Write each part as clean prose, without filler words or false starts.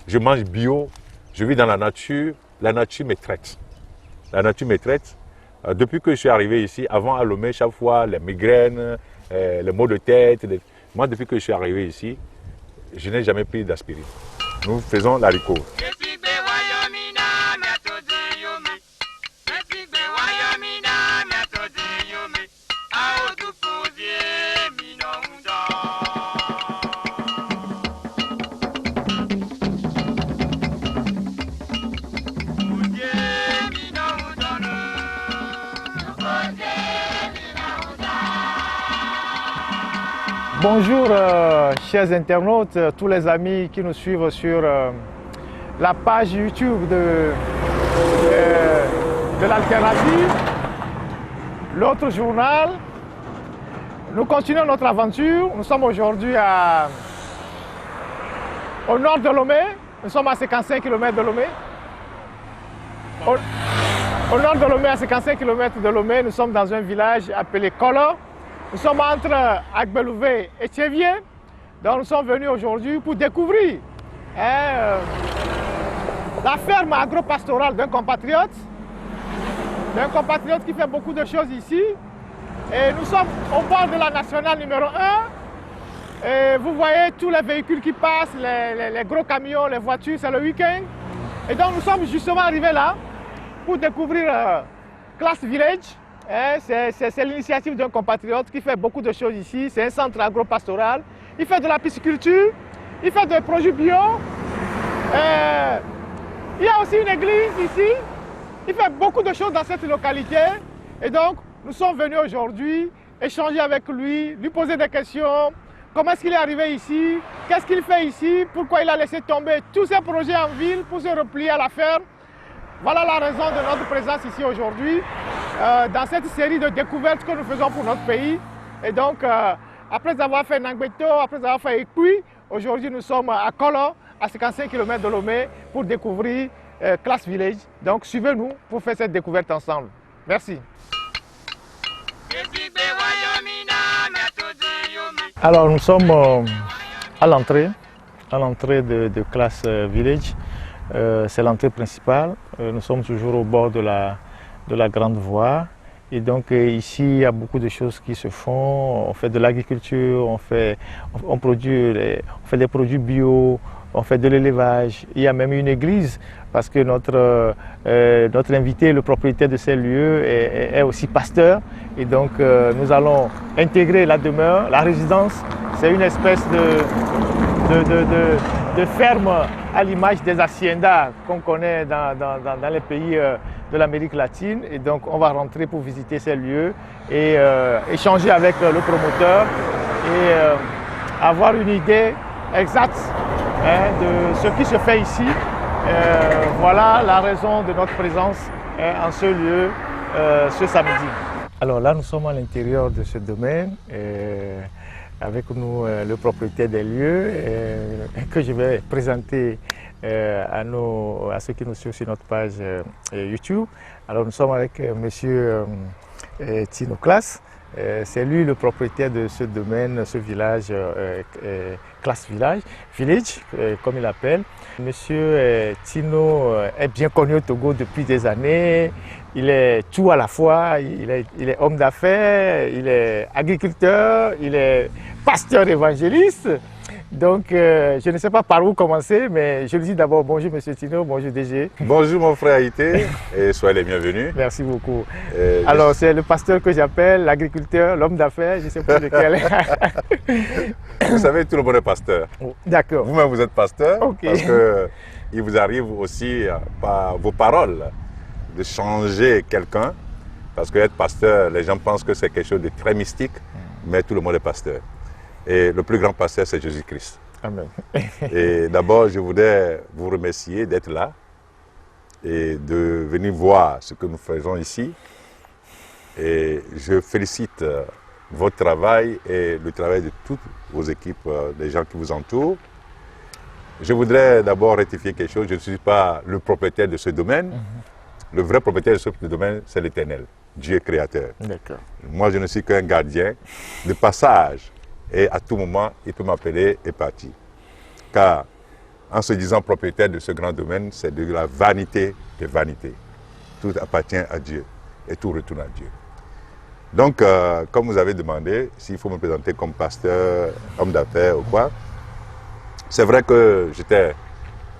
je mange bio, je vis dans la nature me traite. La nature me traite. Depuis que je suis arrivé ici, avant à Lomé, chaque fois, les migraines, les maux de tête. Moi, depuis que je suis arrivé ici, je n'ai jamais pris d'aspirine. Nous faisons l'haricot. Bonjour chers internautes, tous les amis qui nous suivent sur la page YouTube de l'Alternative, l'autre journal. Nous continuons notre aventure. Nous sommes aujourd'hui au nord de Lomé. Nous sommes à 55 km de Lomé. Au nord de Lomé, à 55 km de Lomé, nous sommes dans un village appelé Kolo. Nous sommes entre Agbelouvé et Tchevier. Donc nous sommes venus aujourd'hui pour découvrir la ferme agro-pastorale d'un compatriote qui fait beaucoup de choses ici. Et nous sommes au bord de la nationale numéro 1. Et vous voyez tous les véhicules qui passent, les gros camions, les voitures, c'est le week-end. Et donc nous sommes justement arrivés là pour découvrir Class Village. C'est l'initiative d'un compatriote qui fait beaucoup de choses ici. C'est un centre agro-pastoral. Il fait de la pisciculture, il fait des produits bio. Il y a aussi une église ici. Il fait beaucoup de choses dans cette localité. Et donc, nous sommes venus aujourd'hui échanger avec lui, lui poser des questions. Comment est-ce qu'il est arrivé ici? Qu'est-ce qu'il fait ici? Pourquoi il a laissé tomber tous ses projets en ville pour se replier à la ferme? Voilà la raison de notre présence ici aujourd'hui, dans cette série de découvertes que nous faisons pour notre pays. Et donc, après avoir fait Nangbeto, après avoir fait Ekui, aujourd'hui nous sommes à Kolo, à 55 km de Lomé, pour découvrir Class Village. Donc, suivez-nous pour faire cette découverte ensemble. Merci. Alors, nous sommes à l'entrée de Class Village. C'est l'entrée principale. Nous sommes toujours au bord de la grande voie. Et donc ici, il y a beaucoup de choses qui se font. On fait de l'agriculture, on fait des produits bio, on fait de l'élevage. Il y a même une église parce que notre invité, le propriétaire de ces lieux, est aussi pasteur. Et donc nous allons intégrer la demeure, la résidence. C'est une espèce de ferme à l'image des haciendas qu'on connaît dans les pays de l'Amérique latine. Et donc on va rentrer pour visiter ces lieux et échanger avec le promoteur et avoir une idée exacte de ce qui se fait ici. Voilà la raison de notre présence en ce lieu ce samedi. Alors là, nous sommes à l'intérieur de ce domaine. Avec nous le propriétaire des lieux que je vais présenter à ceux qui nous suivent sur notre page YouTube. Alors nous sommes avec monsieur Tino Class. C'est lui le propriétaire de ce domaine, ce village, Class Village, comme il l'appelle. Monsieur Tino est bien connu au Togo depuis des années. Il est tout à la fois, il est homme d'affaires, il est agriculteur, il est pasteur évangéliste. Donc, je ne sais pas par où commencer, mais je lui dis d'abord bonjour Monsieur Tino, bonjour DG. Bonjour mon frère Haïté et soyez les bienvenus. Merci beaucoup. Alors, c'est le pasteur que j'appelle, l'agriculteur, l'homme d'affaires, je ne sais pas lequel. Vous savez, tout le monde est pasteur. D'accord. Vous-même, vous êtes pasteur, Okay. Parce qu'il vous arrive aussi par vos paroles de changer quelqu'un. Parce qu'être pasteur, les gens pensent que c'est quelque chose de très mystique, mais tout le monde est pasteur. Et le plus grand pasteur, c'est Jésus-Christ. Amen. Et d'abord, je voudrais vous remercier d'être là et de venir voir ce que nous faisons ici. Et je félicite votre travail et le travail de toutes vos équipes, des gens qui vous entourent. Je voudrais d'abord rectifier quelque chose. Je ne suis pas le propriétaire de ce domaine. Le vrai propriétaire de ce domaine, c'est l'Éternel, Dieu créateur. D'accord. Moi, je ne suis qu'un gardien de passage. Et à tout moment, il peut m'appeler et partir. Car en se disant propriétaire de ce grand domaine, c'est de la vanité des vanités. Tout appartient à Dieu et tout retourne à Dieu. Donc, comme vous avez demandé, s'il faut me présenter comme pasteur, homme d'affaires ou quoi, c'est vrai que j'étais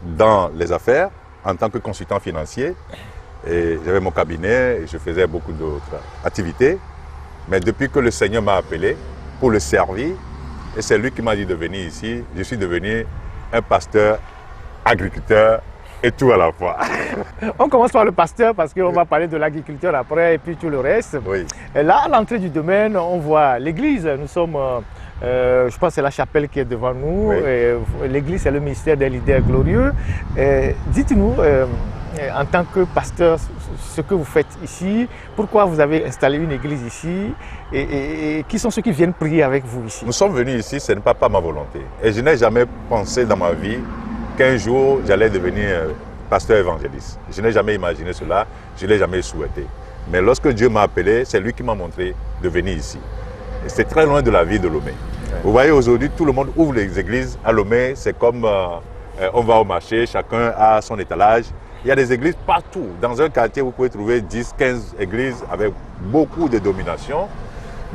dans les affaires en tant que consultant financier et j'avais mon cabinet et je faisais beaucoup d'autres activités. Mais depuis que le Seigneur m'a appelé pour le servir, et c'est lui qui m'a dit de venir ici, je suis devenu un pasteur, agriculteur et tout à la fois. On commence par le pasteur parce qu'on va parler de l'agriculteur après et puis tout le reste. Oui. Et là, à l'entrée du domaine, on voit l'église. Nous sommes, je pense que c'est la chapelle qui est devant nous. Oui. L'église, c'est le ministère des leaders glorieux. Dites-nous, en tant que pasteur, ce que vous faites ici, pourquoi vous avez installé une église ici et qui sont ceux qui viennent prier avec vous ici? Nous sommes venus ici, ce n'est pas ma volonté. Et je n'ai jamais pensé dans ma vie qu'un jour j'allais devenir pasteur évangéliste. Je n'ai jamais imaginé cela, je ne l'ai jamais souhaité. Mais lorsque Dieu m'a appelé, c'est lui qui m'a montré de venir ici. Et c'est très loin de la ville de Lomé. Vous voyez, aujourd'hui, tout le monde ouvre les églises à Lomé. C'est comme on va au marché, chacun a son étalage. Il y a des églises partout. Dans un quartier, vous pouvez trouver 10, 15 églises avec beaucoup de domination.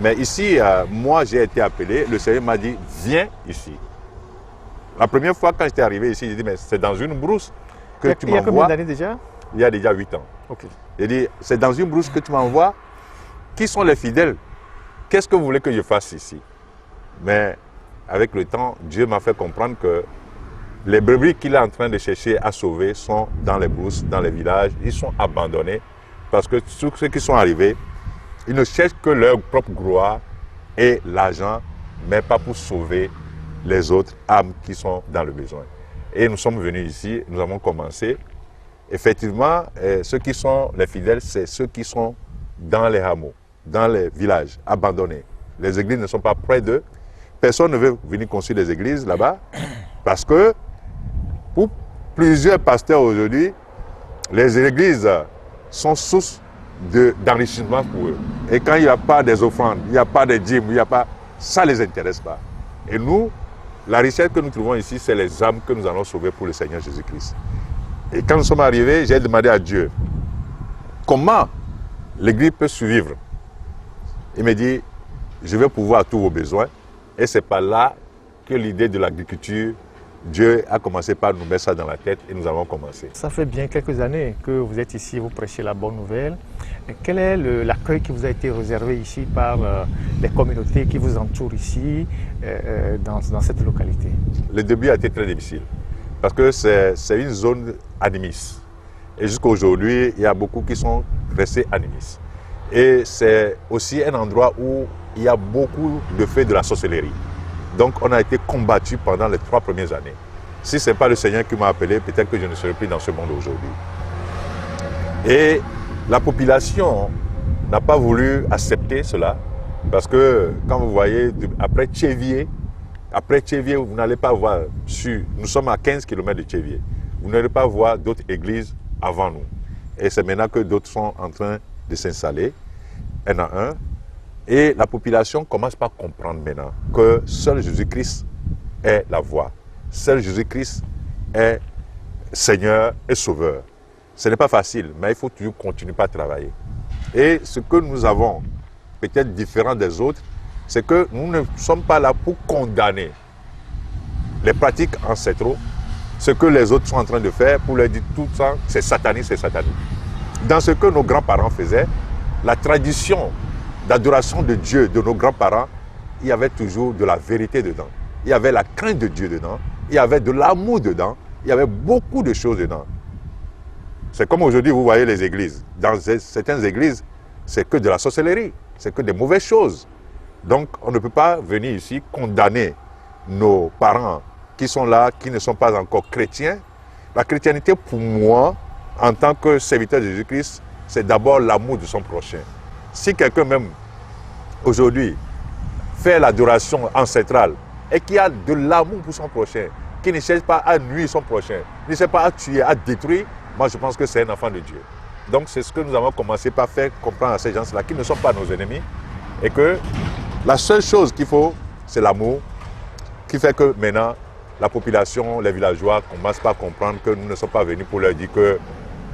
Mais ici, moi, j'ai été appelé. Le Seigneur m'a dit, viens ici. La première fois, quand j'étais arrivé ici, j'ai dit, mais c'est dans une brousse que tu m'envoies. Il y a combien d'années déjà? Il y a déjà 8 ans. Okay. J'ai dit, c'est dans une brousse que tu m'envoies. Qui sont les fidèles? Qu'est-ce que vous voulez que je fasse ici? Mais avec le temps, Dieu m'a fait comprendre que les brebis qu'il est en train de chercher à sauver sont dans les brousses, dans les villages. Ils sont abandonnés parce que tous ceux qui sont arrivés, ils ne cherchent que leur propre gloire et l'argent, mais pas pour sauver les autres âmes qui sont dans le besoin. Et nous sommes venus ici, nous avons commencé. Effectivement, ceux qui sont les fidèles, c'est ceux qui sont dans les hameaux, dans les villages, abandonnés. Les églises ne sont pas près d'eux. Personne ne veut venir construire des églises là-bas parce que pour plusieurs pasteurs aujourd'hui, les églises sont source d'enrichissement pour eux. Et quand il n'y a pas des offrandes, il n'y a pas des dîmes, il n'y a pas, ça ne les intéresse pas. Et nous, la richesse que nous trouvons ici, c'est les âmes que nous allons sauver pour le Seigneur Jésus-Christ. Et quand nous sommes arrivés, j'ai demandé à Dieu, comment l'église peut survivre? Il m'a dit, je vais pouvoir à tous vos besoins. Et c'est par là que l'idée de l'agriculture, Dieu a commencé par nous mettre ça dans la tête et nous avons commencé. Ça fait bien quelques années que vous êtes ici, vous prêchez la bonne nouvelle. Et quel est l'accueil qui vous a été réservé ici par les communautés qui vous entourent ici, dans cette localité? Le début a été très difficile parce que c'est une zone animiste. Et jusqu'à aujourd'hui, il y a beaucoup qui sont restés animistes. Et c'est aussi un endroit où il y a beaucoup de faits de la sorcellerie. Donc on a été combattu pendant les 3 premières années. Si ce n'est pas le Seigneur qui m'a appelé, peut-être que je ne serais plus dans ce monde aujourd'hui. Et la population n'a pas voulu accepter cela, parce que quand vous voyez, après Tchévier, vous n'allez pas voir, nous sommes à 15 km de Tchévier, vous n'allez pas voir d'autres églises avant nous. Et c'est maintenant que d'autres sont en train de s'installer, un à un. Et la population commence par comprendre maintenant que seul Jésus-Christ est la voie. Seul Jésus-Christ est Seigneur et Sauveur. Ce n'est pas facile, mais il faut toujours continuer à travailler. Et ce que nous avons, peut-être différent des autres, c'est que nous ne sommes pas là pour condamner les pratiques ancestraux, ce que les autres sont en train de faire, pour leur dire tout ça, c'est satanique, c'est satanique. Dans ce que nos grands-parents faisaient, la tradition d'adoration de Dieu de nos grands-parents, il y avait toujours de la vérité dedans. Il y avait la crainte de Dieu dedans. Il y avait de l'amour dedans. Il y avait beaucoup de choses dedans. C'est comme aujourd'hui, vous voyez les églises. Dans certaines églises, c'est que de la sorcellerie. C'est que des mauvaises choses. Donc, on ne peut pas venir ici condamner nos parents qui sont là, qui ne sont pas encore chrétiens. La chrétienté, pour moi, en tant que serviteur de Jésus-Christ, c'est d'abord l'amour de son prochain. Si quelqu'un même, aujourd'hui, fait l'adoration ancestrale et qui a de l'amour pour son prochain, qui ne cherche pas à nuire son prochain, ne cherche pas à tuer, à détruire, moi je pense que c'est un enfant de Dieu. Donc c'est ce que nous avons commencé par faire comprendre à ces gens-là, qui ne sont pas nos ennemis, et que la seule chose qu'il faut, c'est l'amour, qui fait que maintenant, la population, les villageois commencent par comprendre que nous ne sommes pas venus pour leur dire que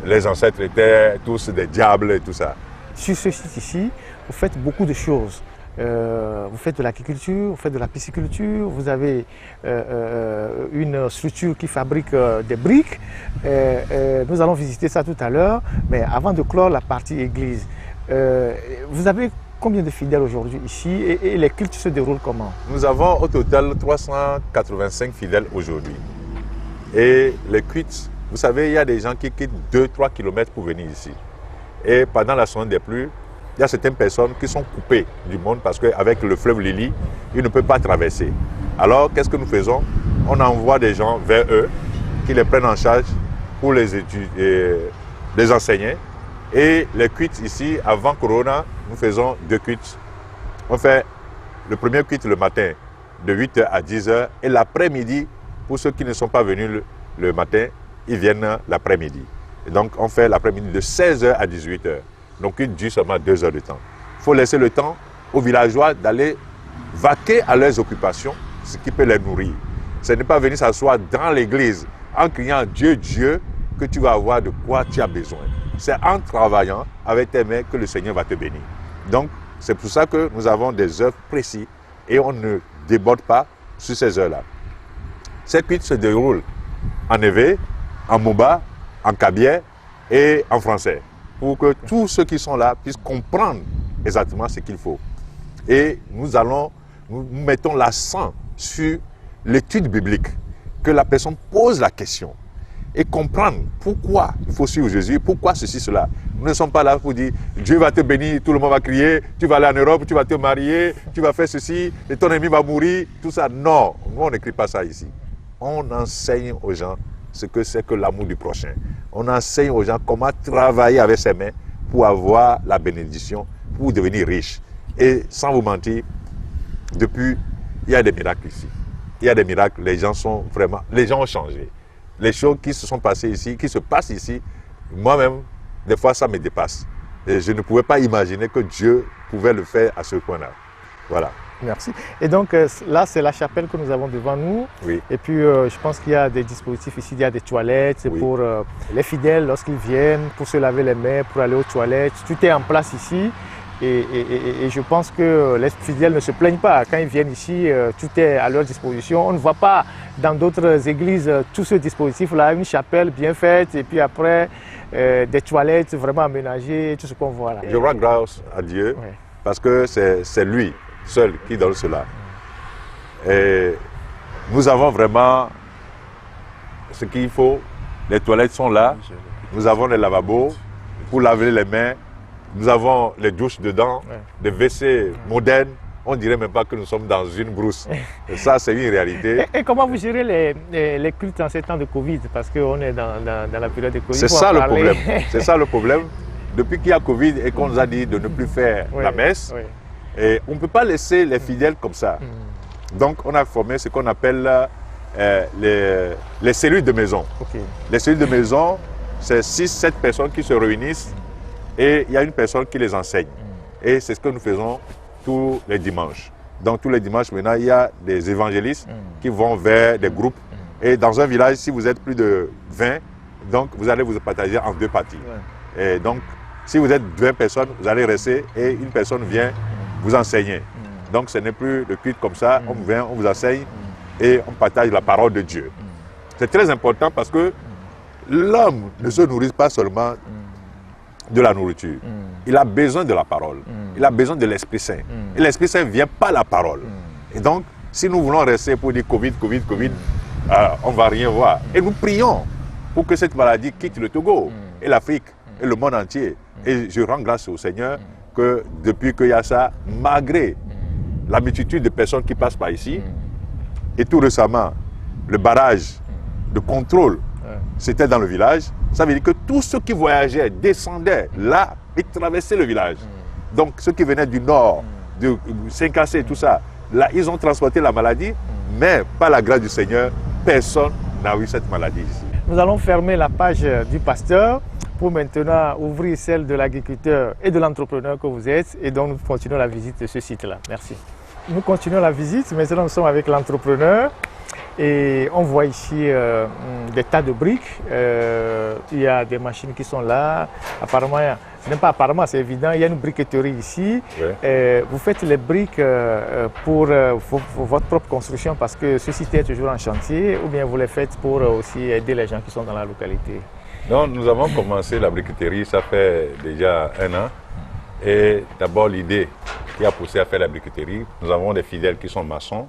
les ancêtres étaient tous des diables et tout ça. Sur ce site ici, vous faites beaucoup de choses. Vous faites de l'agriculture, vous faites de la pisciculture, vous avez une structure qui fabrique des briques. Nous allons visiter ça tout à l'heure, mais avant de clore la partie église, vous avez combien de fidèles aujourd'hui ici et les cultes se déroulent comment? Nous avons au total 385 fidèles aujourd'hui. Et les cultes, vous savez, il y a des gens qui quittent 2-3 km pour venir ici. Et pendant la saison des pluies, il y a certaines personnes qui sont coupées du monde parce qu'avec le fleuve Lili, ils ne peuvent pas traverser. Alors, qu'est-ce que nous faisons? On envoie des gens vers eux qui les prennent en charge pour les enseigner. Et les cultes ici, avant Corona, nous faisons 2 cultes. On fait le premier culte le matin de 8h à 10h et l'après-midi, pour ceux qui ne sont pas venus le matin, ils viennent l'après-midi. Et donc, on fait l'après-midi de 16h à 18h. Donc, il dure seulement 2 heures de temps. Il faut laisser le temps aux villageois d'aller vaquer à leurs occupations, ce qui peut les nourrir. Ce n'est pas venir s'asseoir dans l'église en criant « Dieu, Dieu » que tu vas avoir de quoi tu as besoin. C'est en travaillant avec tes mains que le Seigneur va te bénir. Donc, c'est pour ça que nous avons des œuvres précises et on ne déborde pas sur ces heures-là. Ces cultes se déroulent en Ewe, en Moba, en Kabier et en français, pour que tous ceux qui sont là puissent comprendre exactement ce qu'il faut. Et nous mettons l'accent sur l'étude biblique, que la personne pose la question et comprendre pourquoi il faut suivre Jésus, pourquoi ceci, cela. Nous ne sommes pas là pour dire Dieu va te bénir, tout le monde va crier, tu vas aller en Europe, tu vas te marier, tu vas faire ceci, et ton ami va mourir, tout ça. Non, nous on n'écrit pas ça ici. On enseigne aux gens ce que c'est que l'amour du prochain. On enseigne aux gens comment travailler avec ses mains pour avoir la bénédiction, pour devenir riche. Et sans vous mentir, depuis, il y a des miracles ici. Il y a des miracles, les gens ont changé. Les choses qui se sont passées ici, qui se passent ici, moi-même, des fois, ça me dépasse. Et je ne pouvais pas imaginer que Dieu pouvait le faire à ce point-là. Voilà. Merci. Et donc là, c'est la chapelle que nous avons devant nous. Oui. Et puis, je pense qu'il y a des dispositifs ici. Il y a des toilettes pour les fidèles lorsqu'ils viennent, pour se laver les mains, pour aller aux toilettes. Tout est en place ici. Et je pense que les fidèles ne se plaignent pas. Quand ils viennent ici, tout est à leur disposition. On ne voit pas dans d'autres églises tout ce dispositif-là, une chapelle bien faite et puis après des toilettes vraiment aménagées, tout ce qu'on voit là. Je rends grâce à Dieu parce que c'est lui seul qui donne cela. Et nous avons vraiment ce qu'il faut. Les toilettes sont là. Nous avons les lavabos pour laver les mains. Nous avons les douches dedans, des WC modernes. On ne dirait même pas que nous sommes dans une brousse. Et ça, c'est une réalité. Et comment vous gérez les cultes en ces temps de Covid? Parce qu'on est dans la période de Covid. C'est ça le problème. C'est ça le problème. Depuis qu'il y a Covid et qu'on nous a dit de ne plus faire la messe, et on ne peut pas laisser les fidèles comme ça. Donc, on a formé ce qu'on appelle les cellules de maison. Les cellules de maison, c'est 6-7 personnes qui se réunissent et il y a une personne qui les enseigne. Et c'est ce que nous faisons tous les dimanches. Donc tous les dimanches maintenant, il y a des évangélistes qui vont vers des groupes. Et dans un village, si vous êtes plus de 20, donc vous allez vous partager en 2 parties. Et donc, si vous êtes 20 personnes, vous allez rester et une personne vient vous enseigner. Donc ce n'est plus le culte comme ça, on vient, on vous enseigne et on partage la parole de Dieu. C'est très important parce que l'homme ne se nourrit pas seulement de la nourriture. Il a besoin de la parole. Il a besoin de l'Esprit Saint. Et l'Esprit Saint vient par la parole. Et donc, si nous voulons rester pour dire Covid, on ne va rien voir. Et nous prions pour que cette maladie quitte le Togo et l'Afrique et le monde entier. Et je rends grâce au Seigneur que depuis qu'il y a ça, malgré la multitude de personnes qui passent par ici, et tout récemment, le barrage de contrôle, c'était dans le village. Ça veut dire que tous ceux qui voyageaient descendaient là et traversaient le village. Donc ceux qui venaient du nord, de Saint-Cassé et tout ça, là ils ont transporté la maladie, mais par la grâce du Seigneur, personne n'a eu cette maladie ici. Nous allons fermer la page du pasteur pour maintenant ouvrir celle de l'agriculteur et de l'entrepreneur que vous êtes, et donc nous continuons la visite de ce site-là. Merci. Nous continuons la visite, maintenant nous sommes avec l'entrepreneur. Et on voit ici des tas de briques. Il y a des machines qui sont là. Apparemment, ce n'est pas apparemment, c'est évident, il y a une briqueterie ici. Ouais. Vous faites les briques pour votre propre construction parce que ce site est toujours en chantier, ou bien vous les faites pour aussi aider les gens qui sont dans la localité? Non, nous avons commencé la briqueterie, ça fait déjà 1 an. Et d'abord, l'idée qui a poussé à faire la briqueterie, nous avons des fidèles qui sont maçons.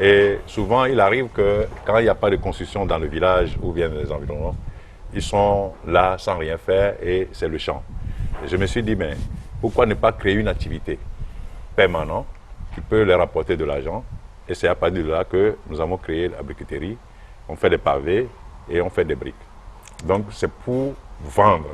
Et souvent, il arrive que quand il n'y a pas de construction dans le village ou bien dans les environnements, ils sont là sans rien faire et c'est le champ. Et je me suis dit, mais pourquoi ne pas créer une activité permanente qui peut leur apporter de l'argent? Et c'est à partir de là que nous avons créé la briqueterie. On fait des pavés et on fait des briques. Donc c'est pour vendre.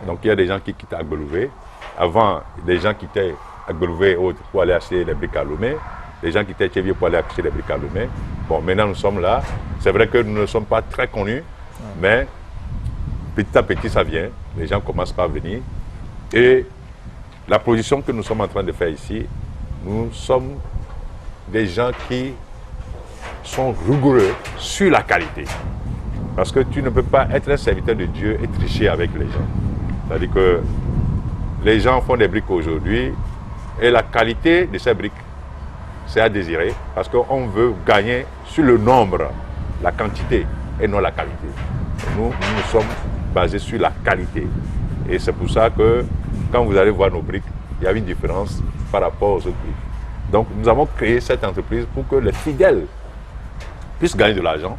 Donc il y a des gens qui quittent Agbelouvé. Avant, des gens quittaient Agbelouvé et autres pour aller acheter des briques à Lomé. Les gens qui étaient Tchévier pour aller acheter des briques à Lomé. Bon, maintenant nous sommes là. C'est vrai que nous ne sommes pas très connus, mais petit à petit ça vient. Les gens commencent par venir. Et la position que nous sommes en train de faire ici, nous sommes des gens qui sont rigoureux sur la qualité. Parce que tu ne peux pas être un serviteur de Dieu et tricher avec les gens. C'est-à-dire que les gens font des briques aujourd'hui et la qualité de ces briques, c'est à désirer parce qu'on veut gagner sur le nombre, la quantité et non la qualité. Nous sommes basés sur la qualité. Et c'est pour ça que quand vous allez voir nos briques, il y a une différence par rapport aux autres briques. Donc nous avons créé cette entreprise pour que les fidèles puissent gagner de l'argent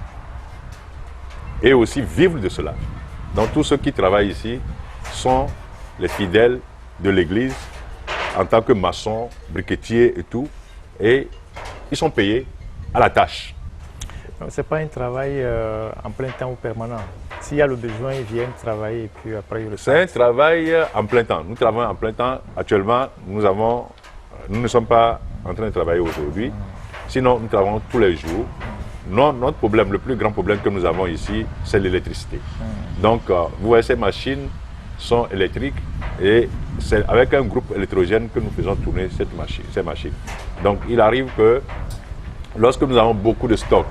et aussi vivre de cela. Donc tous ceux qui travaillent ici sont les fidèles de l'église en tant que maçons, briquetiers et tout. Et ils sont payés à la tâche. Ce n'est pas un travail en plein temps ou permanent. S'il y a le besoin, ils viennent travailler et puis après ils repartent. C'est un travail en plein temps. Nous travaillons en plein temps. Actuellement, nous ne sommes pas en train de travailler aujourd'hui. Sinon, nous travaillons tous les jours. Notre problème, le plus grand problème que nous avons ici, c'est l'électricité. Donc, vous voyez, ces machines sont électriques et c'est avec un groupe électrogène que nous faisons tourner ces machines. Donc, il arrive que lorsque nous avons beaucoup de stocks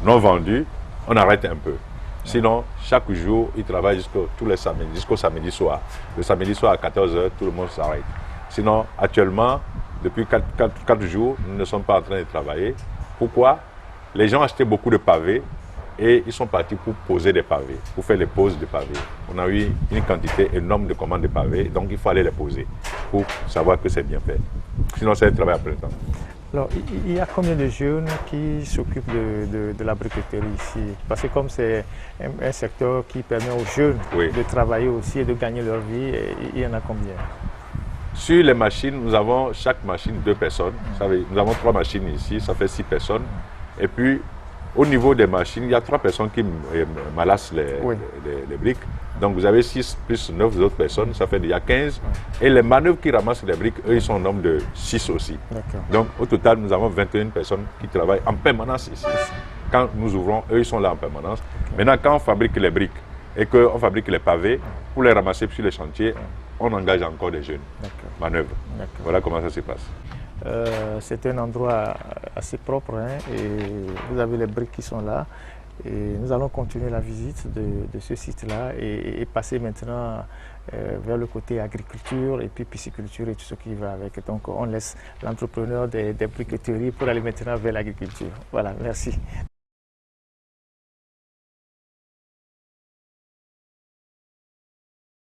non vendus, on arrête un peu. Sinon, chaque jour, ils travaillent jusqu'au samedi soir. Le samedi soir à 14h, tout le monde s'arrête. Sinon, actuellement, depuis 4 jours, nous ne sommes pas en train de travailler. Pourquoi? Les gens achetaient beaucoup de pavés et ils sont partis pour poser des pavés, pour faire les poses de pavés. On a eu une quantité énorme de commandes de pavés, donc il fallait les poser pour savoir que c'est bien fait. Sinon, c'est un travail à plein temps. Alors, il y a combien de jeunes qui s'occupent de la briqueterie ici? Parce que comme c'est un secteur qui permet aux jeunes de travailler aussi et de gagner leur vie, il y en a combien? Sur les machines, nous avons chaque machine 2 personnes. Nous avons 3 machines ici, ça fait 6 personnes. Et puis, au niveau des machines, il y a 3 personnes qui malassent les briques. Donc vous avez 6 plus 9 autres personnes, ça fait déjà 15. Et les manœuvres qui ramassent les briques, eux, ils sont au nombre de 6 aussi. Donc au total, nous avons 21 personnes qui travaillent en permanence ici. Quand nous ouvrons, eux, ils sont là en permanence. Maintenant, quand on fabrique les briques et qu'on fabrique les pavés, pour les ramasser sur les chantiers, on engage encore des jeunes manœuvres. Voilà comment ça se passe. C'est un endroit assez propre et vous avez les briques qui sont là. Et nous allons continuer la visite de ce site-là et passer maintenant vers le côté agriculture et puis pisciculture et tout ce qui va avec. Donc on laisse l'entrepreneur des briqueteries pour aller maintenant vers l'agriculture. Voilà, merci.